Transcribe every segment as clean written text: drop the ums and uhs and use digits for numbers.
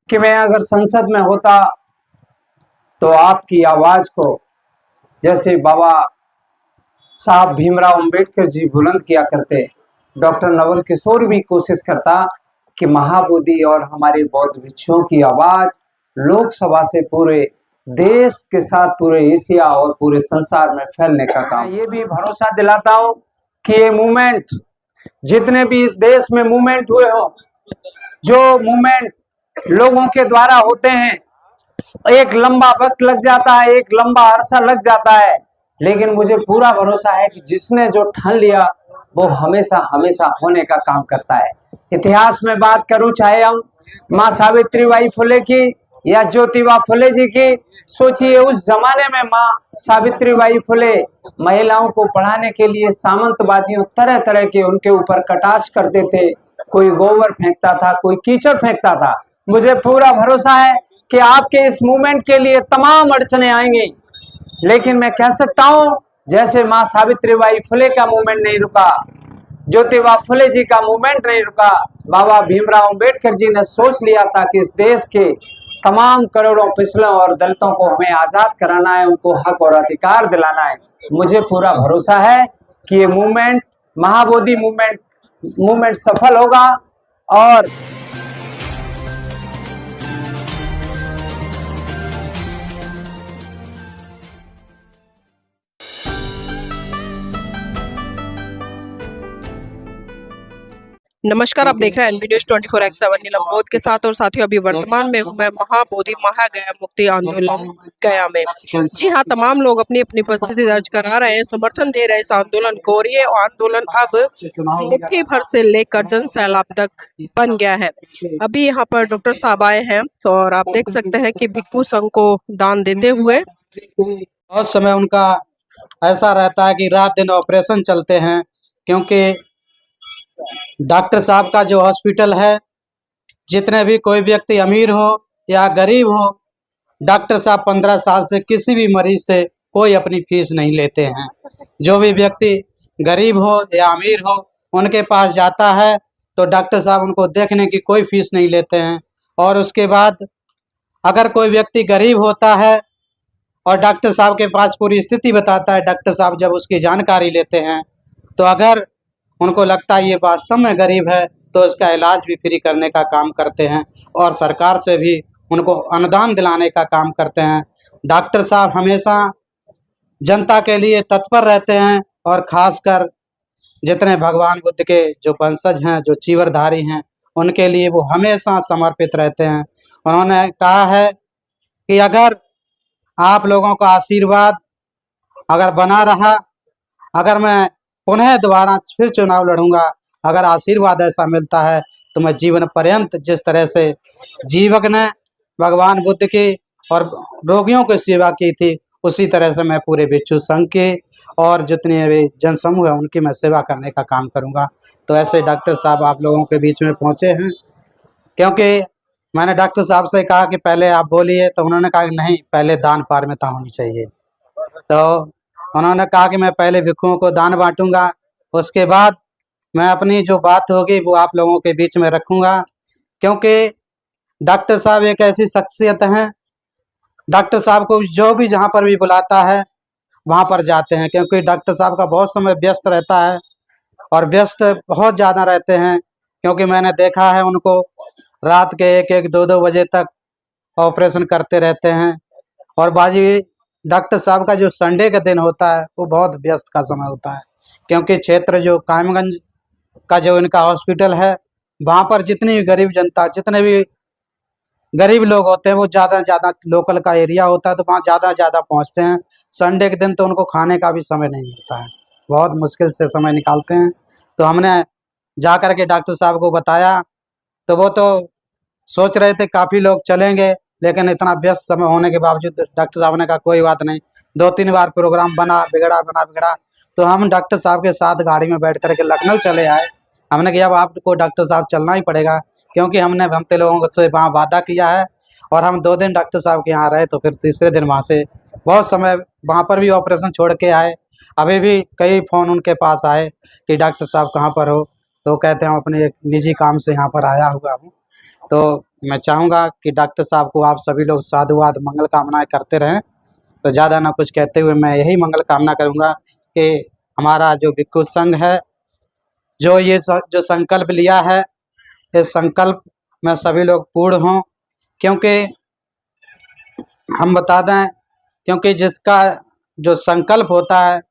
कि मैं अगर संसद में होता तो आपकी आवाज को जैसे बाबा साहब भीमराव अंबेडकर जी बुलंद किया करते, डॉक्टर नवल किशोर भी कोशिश करता कि महाबोधि और हमारे बौद्ध भिक्षुओं की आवाज लोकसभा से पूरे देश के साथ पूरे एशिया और पूरे संसार में फैलने का काम। ये भी भरोसा दिलाता हूं कि ये मूवमेंट, जितने भी इस देश में मूवमेंट हुए हो, जो मूवमेंट लोगों के द्वारा होते हैं, एक लंबा वक्त लग जाता है, एक लंबा अरसा लग जाता है, लेकिन मुझे पूरा भरोसा है कि जिसने जो ठान लिया वो हमेशा हमेशा होने का काम करता है। इतिहास में बात करूं, चाहे हम माँ सावित्रीबाई फुले की या ज्योतिबा फुले जी की, सोचिए उस जमाने में माँ सावित्रीबाई फुले महिलाओं को पढ़ाने के लिए सामंतवादियों तरह तरह के उनके ऊपर कटाक्ष करते थे। कोई गोबर फेंकता था, कोई कीचड़ फेंकता था। मुझे पूरा भरोसा है कि आपके इस मूवमेंट के लिए तमाम अड़चने आएंगी, लेकिन मैं कह सकता हूं जैसे माँ सावित्रीबाई फुले का मूवमेंट नहीं रुका, ज्योतिबा फुले जी का मूवमेंट नहीं रुका, बाबा भीमराव अंबेडकर जी ने सोच लिया था कि इस देश के तमाम करोड़ों पिछड़ों और दलितों को हमें आजाद कराना है, उनको हक और अधिकार दिलाना है। मुझे पूरा भरोसा है कि ये मूवमेंट, महाबोधि मूवमेंट सफल होगा। और नमस्कार, आप देख रहे हैं एनबी न्यूज 24x7 नीलम बोध के साथ। और साथियों, अभी वर्तमान में हूं मैं महाबोधि महागया मुक्ति आंदोलन गया में। जी हां, तमाम लोग अपनी अपनी उपस्थिति दर्ज करा रहे हैं, समर्थन दे रहे हैं इस आंदोलन को। और ये आंदोलन अब मुट्ठी भर से लेकर जन सैलाब तक बन गया है। अभी यहाँ पर डॉक्टर साहब आए हैं और आप देख सकते हैं कि भिक्षु संघ को दान देते हुए। बहुत समय उनका ऐसा रहता है कि रात दिन ऑपरेशन चलते हैं, क्योंकि डॉक्टर साहब का जो हॉस्पिटल है, जितने भी कोई व्यक्ति अमीर हो या गरीब हो, डॉक्टर साहब 15 साल से किसी भी मरीज से कोई अपनी फीस नहीं लेते हैं। जो भी व्यक्ति गरीब हो या अमीर हो, उनके पास जाता है तो डॉक्टर साहब उनको देखने की कोई फीस नहीं लेते हैं। और उसके बाद अगर कोई व्यक्ति गरीब होता है और डॉक्टर साहब के पास पूरी स्थिति बताता है, डॉक्टर साहब जब उसकी जानकारी लेते हैं तो अगर उनको लगता है ये वास्तव में गरीब है तो उसका इलाज भी फ्री करने का काम करते हैं और सरकार से भी उनको अनुदान दिलाने का काम करते हैं। डॉक्टर साहब हमेशा जनता के लिए तत्पर रहते हैं और खासकर जितने भगवान बुद्ध के जो वंशज हैं, जो चीवरधारी हैं, उनके लिए वो हमेशा समर्पित रहते हैं। उन्होंने कहा है कि अगर आप लोगों का आशीर्वाद अगर बना रहा, अगर मैं पुनः दोबारा फिर चुनाव लड़ूंगा, अगर आशीर्वाद ऐसा मिलता है तो मैं जीवन पर्यंत जिस तरह से जीवक ने भगवान बुद्ध की और रोगियों की सेवा की थी, उसी तरह से मैं पूरे भिक्षु संघ के और जितने भी जनसमूह है उनकी मैं सेवा करने का काम करूंगा। तो ऐसे डॉक्टर साहब आप लोगों के बीच में पहुंचे हैं, क्योंकि मैंने डॉक्टर साहब से कहा कि पहले आप बोलिए, तो उन्होंने कहा कि नहीं, पहले दान पारमिता होनी चाहिए। तो उन्होंने कहा कि मैं पहले भिक्षुओं को दान बांटूंगा, उसके बाद मैं अपनी जो बात होगी वो आप लोगों के बीच में रखूंगा। क्योंकि डॉक्टर साहब एक ऐसी शख्सियत हैं, डॉक्टर साहब को जो भी जहां पर भी बुलाता है वहां पर जाते हैं, क्योंकि डॉक्टर साहब का बहुत समय व्यस्त रहता है और व्यस्त बहुत ज़्यादा रहते हैं। क्योंकि मैंने देखा है उनको रात के 1-1, 2-2 बजे तक ऑपरेशन करते रहते हैं। और बाजी डॉक्टर साहब का जो संडे का दिन होता है वो बहुत व्यस्त का समय होता है, क्योंकि क्षेत्र जो कायमगंज का जो इनका हॉस्पिटल है, वहाँ पर जितनी भी गरीब जनता, जितने भी गरीब लोग होते हैं, वो ज़्यादा से ज़्यादा लोकल का एरिया होता है तो वहाँ ज़्यादा पहुँचते हैं। संडे के दिन तो उनको खाने का भी समय नहीं मिलता है, बहुत मुश्किल से समय निकालते हैं। तो हमने जा कर के डॉक्टर साहब को बताया तो वो तो सोच रहे थे काफ़ी लोग चलेंगे, लेकिन इतना व्यस्त समय होने के बावजूद डॉक्टर साहब ने कहा कोई बात नहीं। 2-3 बार प्रोग्राम बना बिगड़ा, तो हम डॉक्टर साहब के साथ गाड़ी में बैठ करके लखनऊ चले आए। हमने कहा अब आपको डॉक्टर साहब चलना ही पड़ेगा, क्योंकि हमने लोगों से वहाँ वादा किया है। और हम 2 दिन डॉक्टर साहब के यहाँ रहे, तो फिर तीसरे दिन वहाँ से बहुत समय वहाँ पर भी ऑपरेशन छोड़ के आए। अभी भी कई फ़ोन उनके पास आए कि डॉक्टर साहब कहाँ पर हो, तो कहते हैं हम अपने एक निजी काम से यहाँ पर आया हुआ हूँ। तो मैं चाहूँगा कि डॉक्टर साहब को आप सभी लोग साधुवाद मंगल कामनाएं करते रहें। तो ज़्यादा ना कुछ कहते हुए मैं यही मंगल कामना करूँगा कि हमारा जो भिक्खु संघ है, जो जो संकल्प लिया है, इस संकल्प में सभी लोग पूर्ण हों। क्योंकि हम बता दें, क्योंकि जिसका जो संकल्प होता है,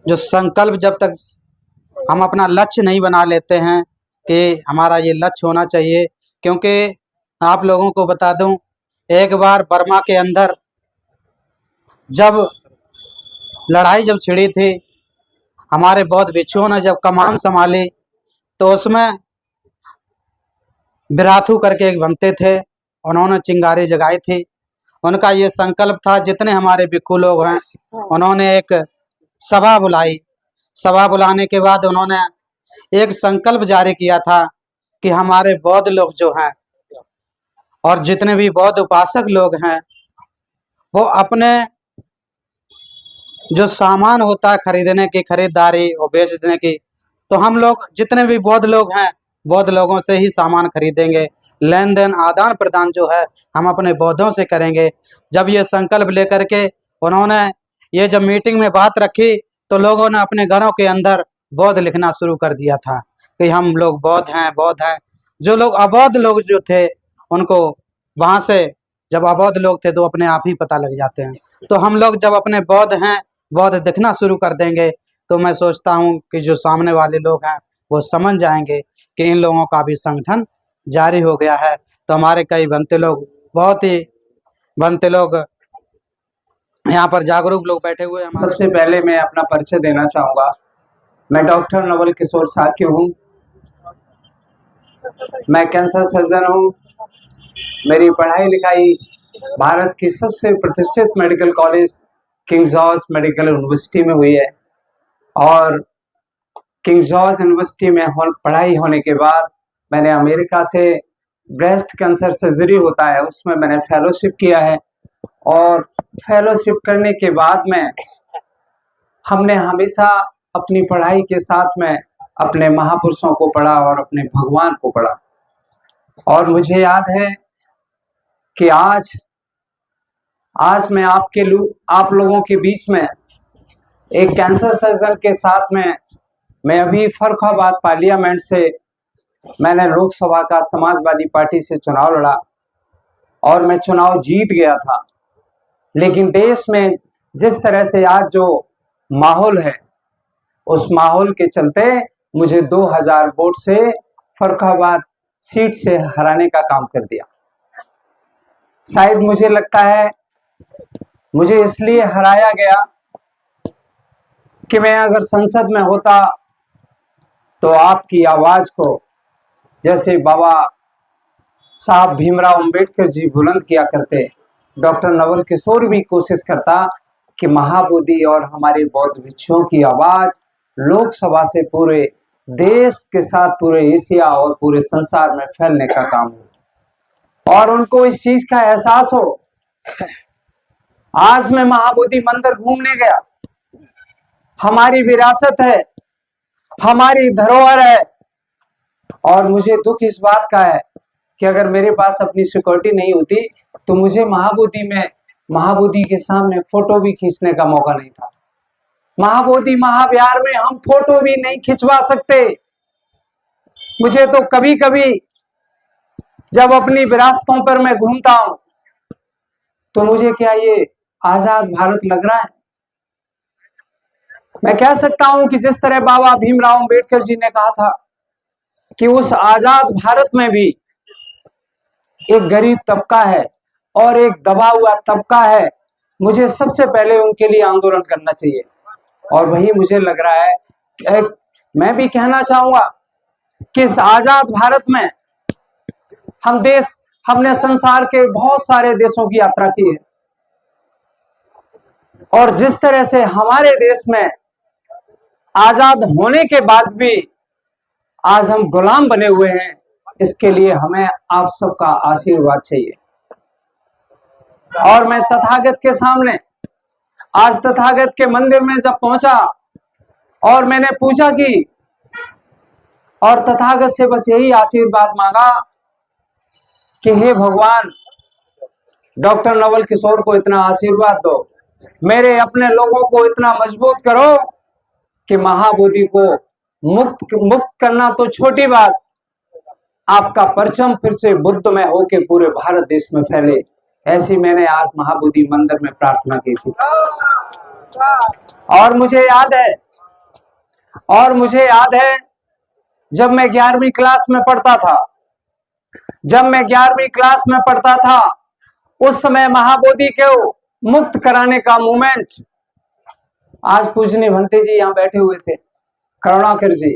जो संकल्प जब तक हम अपना लक्ष्य नहीं बना लेते हैं कि हमारा ये लक्ष्य होना चाहिए। क्योंकि आप लोगों को बता दूं, एक बार बर्मा के अंदर जब लड़ाई जब छिड़ी थी, हमारे बौद्ध भिक्षुओं ने जब कमान संभाली, तो उसमें बिराथू करके एक बनते थे, उन्होंने चिंगारी जगाई थी। उनका ये संकल्प था, जितने हमारे भिक्षु लोग हैं, उन्होंने एक सभा बुलाई। सभा बुलाने के बाद उन्होंने एक संकल्प जारी किया था कि हमारे बौद्ध लोग जो हैं और जितने भी बौद्ध उपासक लोग हैं, वो अपने जो सामान होता है खरीदने की, खरीदारी और बेचने की, तो हम लोग जितने भी बौद्ध लोग हैं, बौद्ध लोगों से ही सामान खरीदेंगे। लेन देन आदान प्रदान जो है हम अपने बौद्धों से करेंगे। जब ये संकल्प लेकर के उन्होंने ये जब मीटिंग में बात रखी, तो लोगों ने अपने घरों के अंदर बौद्ध लिखना शुरू कर दिया था कि हम लोग बौद्ध हैं, बौद्ध हैं। जो लोग अबौद्ध लोग जो थे, उनको वहाँ से जब अबौद्ध लोग थे तो अपने आप ही पता लग जाते हैं। तो हम लोग जब अपने बौद्ध हैं, बौद्ध दिखना शुरू कर देंगे, तो मैं सोचता हूँ कि जो सामने वाले लोग हैं वो समझ जाएंगे कि इन लोगों का भी संगठन जारी हो गया है। तो हमारे कई बनते लोग, बहुत ही बनते लोग यहाँ पर जागरूक लोग बैठे हुए हैं। सबसे पहले मैं अपना परिचय देना चाहूँगा। मैं डॉक्टर नवल किशोर साक्य हूँ। मैं कैंसर सर्जन हूँ। मेरी पढ़ाई लिखाई भारत की सबसे प्रतिष्ठित medical college king George medical university में हुई है, और किंग जॉर्ज यूनिवर्सिटी में पढ़ाई होने के बाद मैंने अमेरिका से ब्रेस्ट कैंसर सर्जरी होता है उसमें मैंने फेलोशिप किया है। और फेलोशिप करने के बाद में हमने हमेशा अपनी पढ़ाई के साथ में अपने महापुरुषों को पढ़ा और अपने भगवान को पढ़ा। और मुझे याद है कि आज मैं आप लोगों के बीच में एक कैंसर सर्जन के साथ में मैं अभी फर्रुखाबाद पार्लियामेंट से मैंने लोकसभा का समाजवादी पार्टी से चुनाव लड़ा और मैं चुनाव जीत गया था। लेकिन देश में जिस तरह से आज जो माहौल है, उस माहौल के चलते मुझे 2000 वोट से फर्रुखाबाद सीट से हराने का काम कर दिया। शायद मुझे लगता है मुझे इसलिए हराया गया कि मैं अगर संसद में होता तो आपकी आवाज को जैसे बाबा साहब भीमराव अंबेडकर जी बुलंद किया करते, डॉक्टर नवल किशोर भी कोशिश करता कि महाबोधि और हमारे बौद्ध भिक्षुओं की आवाज लोकसभा से पूरे देश के साथ पूरे एशिया और पूरे संसार में फैलने का काम हो और उनको इस चीज का एहसास हो। आज मैं महाबोधि मंदिर घूमने गया, हमारी विरासत है, हमारी धरोहर है, और मुझे दुख इस बात का है कि अगर मेरे पास अपनी सिक्योरिटी नहीं होती तो मुझे महाबोधि के सामने फोटो भी खींचने का मौका नहीं था। महाबोधि महाविहार में हम फोटो भी नहीं खिंचवा सकते। मुझे तो कभी कभी जब अपनी विरासतों पर मैं घूमता हूं तो मुझे क्या ये आजाद भारत लग रहा है? मैं कह सकता हूं कि जिस तरह बाबा भीमराव अंबेडकर जी ने कहा था कि उस आजाद भारत में भी एक गरीब तबका है और एक दबा हुआ तबका है, मुझे सबसे पहले उनके लिए आंदोलन करना चाहिए। और वही मुझे लग रहा है मैं भी कहना चाहूंगा कि इस आजाद भारत में हमने संसार के बहुत सारे देशों की यात्रा की है, और जिस तरह से हमारे देश में आजाद होने के बाद भी आज हम गुलाम बने हुए हैं, इसके लिए हमें आप सबका आशीर्वाद चाहिए। और मैं तथागत के सामने आज तथागत के मंदिर में जब पहुंचा और मैंने पूजा की और तथागत से बस यही आशीर्वाद मांगा कि हे भगवान, डॉक्टर नवल किशोर को इतना आशीर्वाद दो, मेरे अपने लोगों को इतना मजबूत करो कि महाबोधि को मुक्त करना तो छोटी बात, आपका परचम फिर से बुद्ध में होके पूरे भारत देश में फैले। ऐसी मैंने आज महाबोधि मंदिर में प्रार्थना की थी। और मुझे याद है जब मैं 11वीं क्लास में पढ़ता था, उस समय महाबोधि को मुक्त कराने का मूवमेंट, आज पूजनीय भंते जी यहाँ बैठे हुए थे, करुणाकर जी,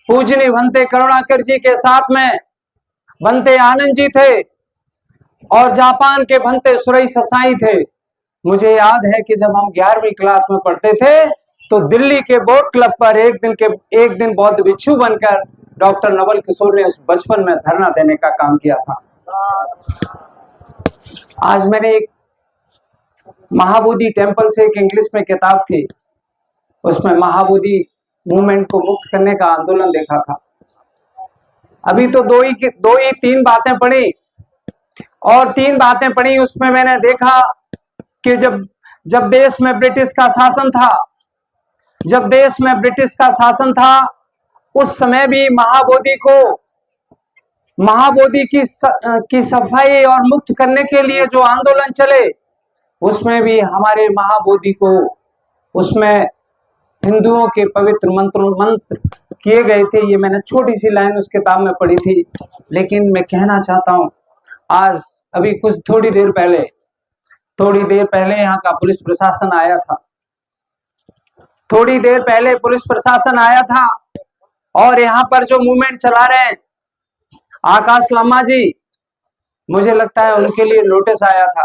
पूजनीय भंते करुणाकर जी के साथ में भंते आनंद जी थे और जापान के भंते सुरई ससाई थे। मुझे याद है कि जब हम 11वीं क्लास में पढ़ते थे तो दिल्ली के बोट क्लब पर एक दिन बौद्ध भिक्षु बनकर डॉक्टर नवल किशोर ने उस बचपन में धरना देने का काम किया था। आज मैंने एक महाबोधि टेम्पल से एक इंग्लिश में किताब थी, उसमें महाबोधि मूवमेंट को मुक्त करने का आंदोलन देखा था। अभी तो दो ही तीन बातें पढ़ी, और 3 बातें पढ़ी उसमें मैंने देखा कि जब देश में ब्रिटिश का शासन था, उस समय भी महाबोधि की सफाई और मुक्त करने के लिए जो आंदोलन चले, उसमें भी हमारे महाबोधि को, उसमें हिंदुओं के पवित्र मंत्र किए गए थे। ये मैंने छोटी सी लाइन उस किताब में पढ़ी थी। लेकिन मैं कहना चाहता हूं, आज अभी थोड़ी देर पहले यहाँ का पुलिस प्रशासन आया था, और यहाँ पर जो मूवमेंट चला रहे हैं आकाश लामा जी, मुझे लगता है उनके लिए नोटिस आया था,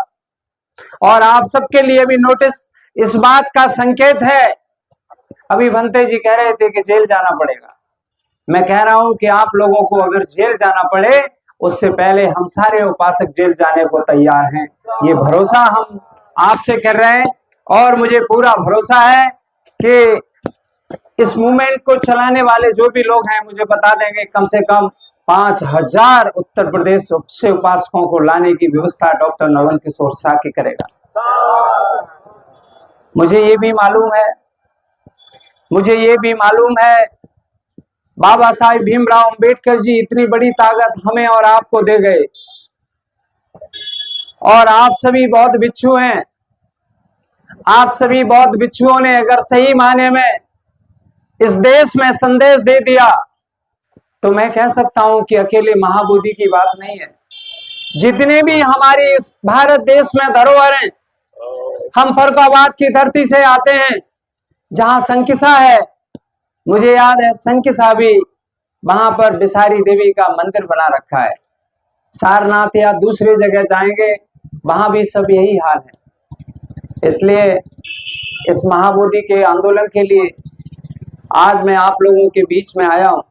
और आप सबके लिए भी नोटिस इस बात का संकेत है। अभी भंते जी कह रहे थे कि जेल जाना पड़ेगा। मैं कह रहा हूं कि आप लोगों को अगर जेल जाना पड़े, उससे पहले हम सारे उपासक जेल जाने को तैयार हैं। ये भरोसा हम आपसे कर रहे हैं, और मुझे पूरा भरोसा है कि इस मूवमेंट को चलाने वाले जो भी लोग हैं मुझे बता देंगे, कम से कम 5000 उत्तर प्रदेश से उपासकों को लाने की व्यवस्था डॉक्टर नवल किशोर साके करेगा। मुझे ये भी मालूम है बाबा साहिब भीमराव अंबेडकर जी इतनी बड़ी ताकत हमें और आपको दे गए, और आप सभी बौद्ध भिक्षु हैं। आप सभी बौद्ध भिक्षुओं ने अगर सही मायने में इस देश में संदेश दे दिया, तो मैं कह सकता हूं कि अकेले महाबोधि की बात नहीं है। जितने भी हमारी इस भारत देश में धरोहर हैं, हम फर्रुखाबाद की धरती से आते हैं, जहां संकिसा है, मुझे याद है संकिसा भी, वहां पर बिसारी देवी का मंदिर बना रखा है। सारनाथ या दूसरी जगह जाएंगे, वहां भी सब यही हाल है। इसलिए इस महाबोधि के आंदोलन के लिए आज मैं आप लोगों के बीच में आया हूं,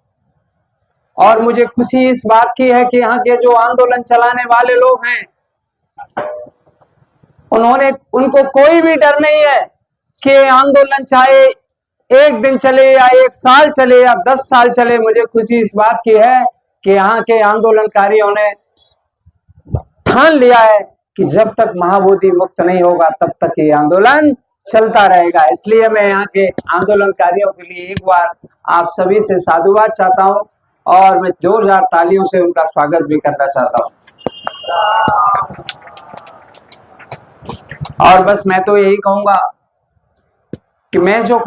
और मुझे खुशी इस बात की है कि यहाँ के जो आंदोलन चलाने वाले लोग हैं, उनको कोई भी डर नहीं है कि आंदोलन चाहे 1 दिन चले या 1 साल चले या 10 साल चले। मुझे खुशी इस बात की है कि यहाँ के आंदोलनकारियों ने ठान लिया है कि जब तक महाबोधि मुक्त नहीं होगा तब तक ये आंदोलन चलता रहेगा। इसलिए मैं यहाँ के आंदोलनकारियों के लिए एक बार आप सभी से साधुवाद चाहता हूँ, और मैं जोरदार तालियों से उनका स्वागत भी करना चाहता हूँ। और बस मैं तो यही कहूंगा कि मैं जो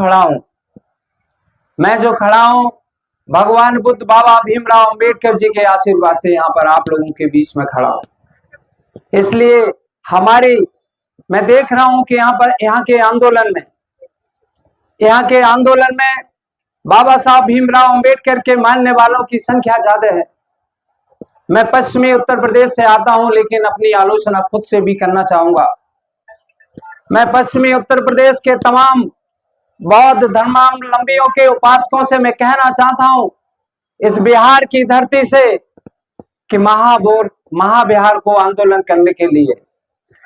खड़ा हूं भगवान बुद्ध बाबा भीमराव अंबेडकर जी के आशीर्वाद से यहाँ पर आप लोगों के बीच में खड़ा हूं। इसलिए मैं देख रहा हूं कि यहाँ के आंदोलन में बाबा साहब भीमराव अंबेडकर के मानने वालों की संख्या ज्यादा है। मैं पश्चिमी उत्तर प्रदेश से आता हूं, लेकिन अपनी आलोचना खुद से भी करना चाहूंगा। मैं पश्चिमी उत्तर प्रदेश के तमाम बौद्ध धर्मावलंबियों के उपासकों से मैं कहना चाहता हूं, इस बिहार की धरती से, कि महाबिहार को आंदोलन करने के लिए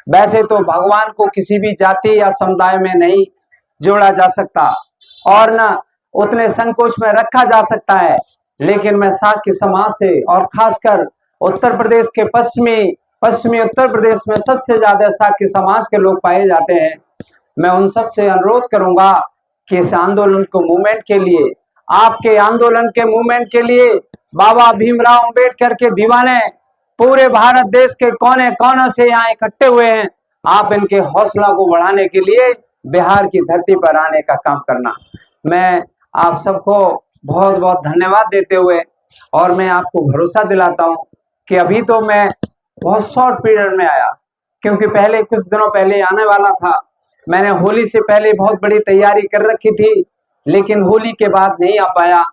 वैसे तो भगवान को किसी भी जाति या समुदाय में नहीं जोड़ा जा सकता, और न उतने संकोच में रखा जा सकता है, लेकिन मैं साक्य समाज से और खासकर उत्तर प्रदेश के पश्चिमी उत्तर प्रदेश में सबसे ज्यादा साक्य समाज के लोग पाए जाते हैं। मैं उन सब से अनुरोध करूंगा कि इस आंदोलन को मूवमेंट के लिए, आपके आंदोलन के मूवमेंट के लिए बाबा भीमराव अंबेडकर के दीवाने पूरे भारत देश के कोने कोने से यहाँ इकट्ठे हुए हैं। आप इनके हौसला को बढ़ाने के लिए बिहार की धरती पर आने का काम करना। मैं आप सबको बहुत बहुत धन्यवाद देते हुए, और मैं आपको भरोसा दिलाता हूँ कि अभी तो मैं बहुत शॉर्ट पीरियड में आया, क्योंकि पहले कुछ दिनों पहले आने वाला था। मैंने होली से पहले बहुत बड़ी तैयारी कर रखी थी, लेकिन होली के बाद नहीं आ पाया।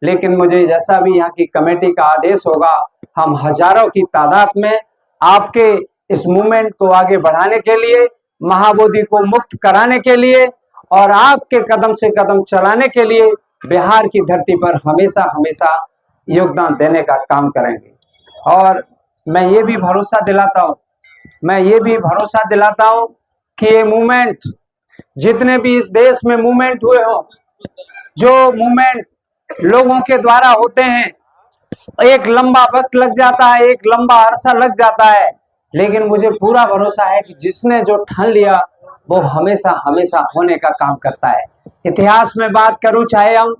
लेकिन मुझे जैसा भी यहाँ की कमेटी का आदेश होगा, हम हजारों की तादाद में आपके इस मूवमेंट को आगे बढ़ाने के लिए, महाबोधि को मुक्त कराने के लिए और आपके कदम से कदम चलाने के लिए बिहार की धरती पर हमेशा हमेशा योगदान देने का काम करेंगे। और मैं ये भी भरोसा दिलाता हूँ कि ये मूवमेंट, जितने भी इस देश में मूवमेंट हुए हो, जो मूवमेंट लोगों के द्वारा होते हैं, एक लंबा वक्त लग जाता है, एक लंबा अरसा लग जाता है, लेकिन मुझे पूरा भरोसा है कि जिसने जो ठान लिया वो हमेशा हमेशा होने का काम करता है। इतिहास में बात करूं, चाहे हम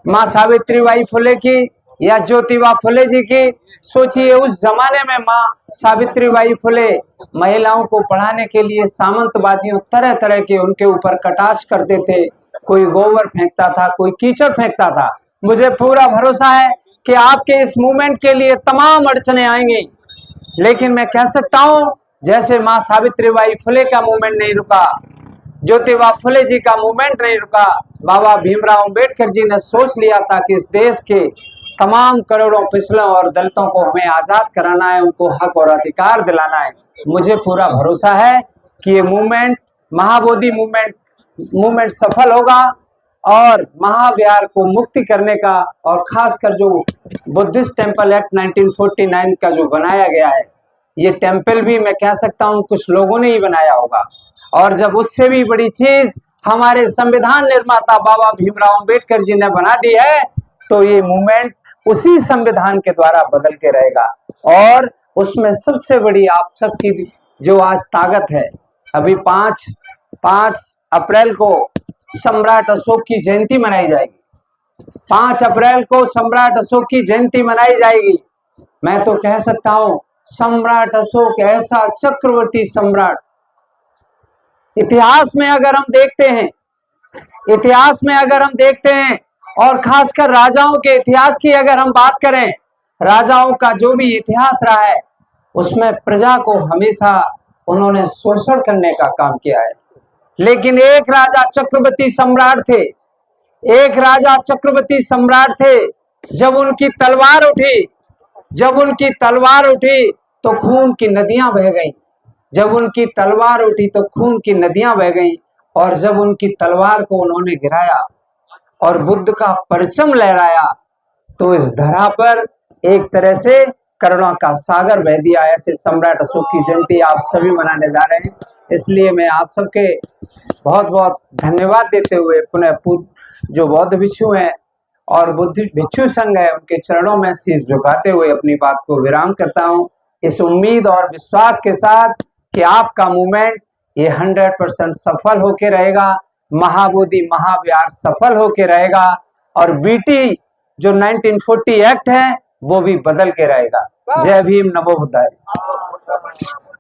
माँ सावित्रीबाई फुले की या ज्योतिबा फुले जी की, सोचिए उस जमाने में माँ सावित्रीबाई फुले महिलाओं को पढ़ाने के लिए सामंतवादियों तरह तरह के उनके ऊपर कटाक्ष करते थे। कोई गोबर फेंकता था, कोई कीचड़ फेंकता था। मुझे पूरा भरोसा है कि आपके इस मूवमेंट के लिए तमाम अड़चने आएंगी, लेकिन मैं कह सकता हूं, जैसे माँ सावित्रीबाई फुले का मूवमेंट नहीं रुका, ज्योतिबा फुले जी का मूवमेंट नहीं रुका, बाबा भीमराव अंबेडकर जी ने सोच लिया था कि इस देश के तमाम करोड़ों पिछड़ों और दलितों को हमें आजाद कराना है, उनको हक और अधिकार दिलाना है। मुझे पूरा भरोसा है कि ये मूवमेंट, महाबोधि मूवमेंट सफल होगा और महाबिहार को मुक्ति करने का, और खासकर जो बुद्धिस्ट टेम्पल एक्ट 1949 का जो बनाया गया है, ये टेम्पल भी मैं कह सकता हूँ कुछ लोगों ने ही बनाया होगा। और जब उससे भी बड़ी चीज हमारे संविधान निर्माता बाबा भीमराव अंबेडकर जी ने बना दी है, तो ये मूवमेंट उसी संविधान के द्वारा बदल के रहेगा। और उसमें सबसे बड़ी आप सबकी जो आज ताकत है, अभी 5 अप्रैल को सम्राट अशोक की जयंती मनाई जाएगी। 5 अप्रैल को सम्राट अशोक की जयंती मनाई जाएगी। मैं तो कह सकता हूं, सम्राट अशोक ऐसा चक्रवर्ती सम्राट, इतिहास में अगर हम देखते हैं और खासकर राजाओं के इतिहास की अगर हम बात करें, राजाओं का जो भी इतिहास रहा है, उसमें प्रजा को हमेशा उन्होंने शोषण करने का काम किया है। लेकिन एक राजा चक्रवर्ती सम्राट थे, जब उनकी तलवार उठी तो खून की नदियां बह गईं। और जब उनकी तलवार को उन्होंने गिराया और बुद्ध का परचम लहराया, तो इस धरा पर एक तरह से करुणा का सागर बह दिया। ऐसे सम्राट अशोक की जयंती आप सभी मनाने जा रहे हैं, इसलिए मैं आप सबके बहुत बहुत धन्यवाद देते हुए पुनः जो बौद्ध भिक्षु हैं और बुद्धिस्ट भिक्षु संघ है, उनके चरणों में शीश झुकाते हुए अपनी बात को विराम करता हूं, इस उम्मीद और विश्वास के साथ कि आपका मूवमेंट ये 100% सफल होके रहेगा, महाबोधि महाविहार सफल होके रहेगा, और बीटी जो 1940 एक्ट है वो भी बदल के रहेगा। जय भीम, नमो बुद्धाय।